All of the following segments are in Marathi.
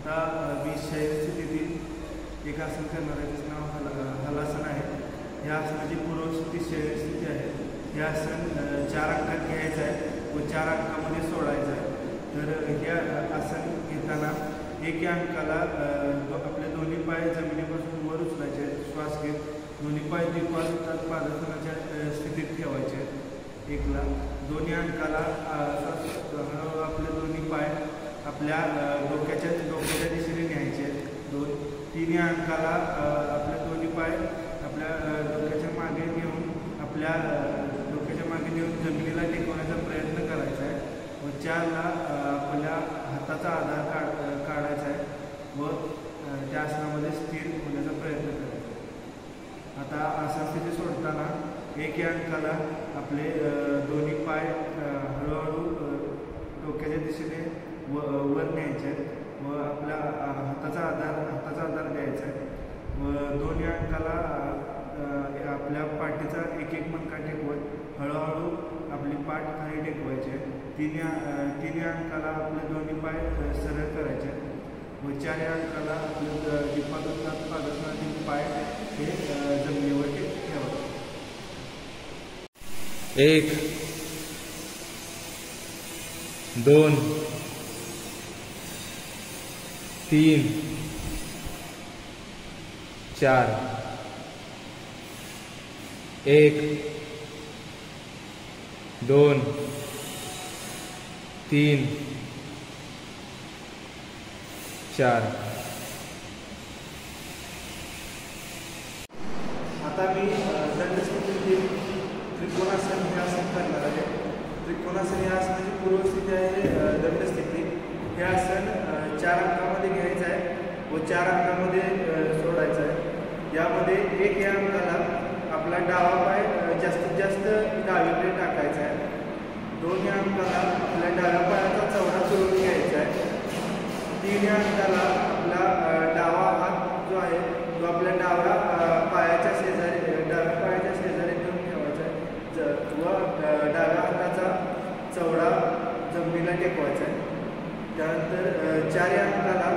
आता मी शयन स्थितीतील एक आसन करणार आहे, त्याचं नाव हलासन आहे। या आसनाची पूर्वस्थिती शयन स्थिती आहे। हे आसन 4 अंकात घ्यायचं आहे व 4 अंकामध्ये सोडायचं आहे। तर हे आसन घेताना एक अंकाला आपले दोन्ही पाय जमिनीपासून वर उचलायचे आहेत। श्वास घेत दोन्ही पाय द्विपादासनाच्या स्थितीत ठेवायचे आहेत। एकला दोन्ही अंकाला आपले दोन्ही पाय आपल्या डोक्याच्या दिशेने न्यायचे आहेत। 2 तिन्ही अंकाला आपले दोन्ही पाय आपल्या डोक्याच्या मागे नेऊन जमिनीला टेकवण्याचा प्रयत्न करायचा आहे व 4ला आपल्या हाताचा आधार काढायचा आहे व त्या आसनामध्ये स्थिर होण्याचा प्रयत्न करायचा आहे। आता आसन स्थिती सोडताना एक अंकाला आपले दोन्ही पाय हळूहळू डोक्याच्या दिशेने वर न्यायचे आहेत व आपल्या हाताचा आधार द्यायचा आहे व दोन्ही अंकाला आपल्या पाठीचा एक मणका टेकवत हळूहळू आपली पाठ खाली टेकवायची आहे। तिन्ही अंकाला आपले दोन्ही पाय सरळ करायचे व 4 अंकाला आपले पादासनातील पाय हे जमिनीवर ठेवायचे। 1 2 3 4 1 2 3 4। आता मी दंडस्थितीतील त्रिकोणासन हे आसन करणार आहे। त्रिकोणासन या आसनाची पूर्वस्थिती आहे दंडस्थिती। हे आसन 4 अंकामध्ये घ्यायचं आहे व 4 अंकामध्ये सोडायचं आहे। यामध्ये एक या अंकाला आपला डावा पाय जास्तीत जास्त डावीकडे टाकायचा आहे। 2 या अंकाला आपल्या डाव्या पायाचा चवडा चोळून घ्यायचा आहे। 3 या अंकाला आपला डावा हात जो आहे तो आपल्या डाव्या पायाच्या शेजारी घेऊन ठेवायचा आहे व डाव्या हाताचा चवडा जमिनीला टेकवायचा आहे। त्यानंतर 4 या अंकाला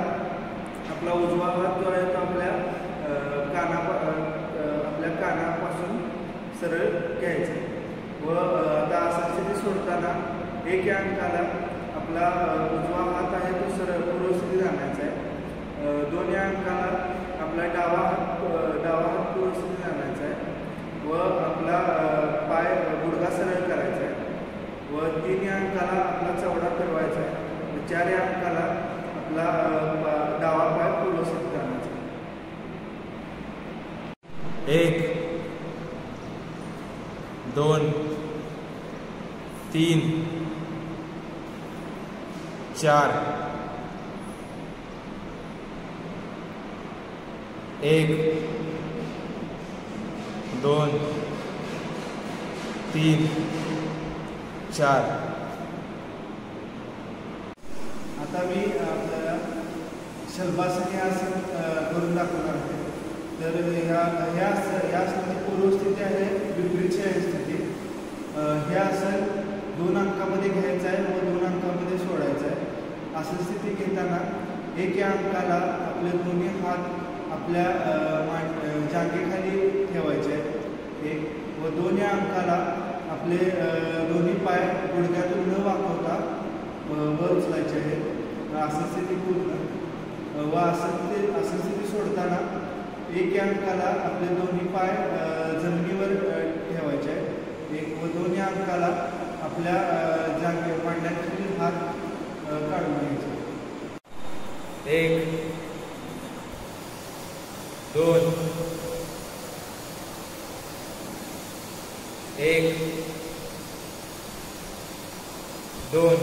आपला उजवा हात जो आहे तो आपल्या कानापासून सरळ घ्यायचा व आता आसन स्थिती सोडताना 1 या अंकाला आपला उजवा हात आहे तो सरळ पूर्वस्थितीत आणायचा आहे। 2 या अंकाला आपला डावा हात पूर्वस्थितीत आणायचा आहे व आपला पाय गुडघा सरळ करायचा आहे व 3 या अंकाला आपला चवडा फिरवायचा आहे व 4 या अंकाला आपला डावा पाय पूर्वस्थितीत आणायचा आहे। 1 2 3 4 1 2 3 4। आता मी आपल्याला शल्भासन हे आसन करून दाखवणार आहे। तर या आसनाची पूर्वस्थिती आहे विपरीत शयन स्थिती। हे आसन 2 अंकामध्ये घ्यायचं आहे व 2 अंकामध्ये सोडायचं आहे। आसन स्थिती घेताना 1 या अंकाला आपले दोन्ही हात आपल्या जांघेखाली ठेवायचे आहेत व 2 या अंकाला आपले दोन्ही पाय गुडघ्यातून न वाकवता वर उचलायचे आहेत। आसन स्थिती पूर्ण व आसन स्थिती सोडताना 1 या अंकाला आपले दोन्ही पाय जमिनीवर ठेवायचे आहेत व 2 या अंकाला आपल्या मांड्याखालील हात काढून घ्यायचे। 1 2 1 2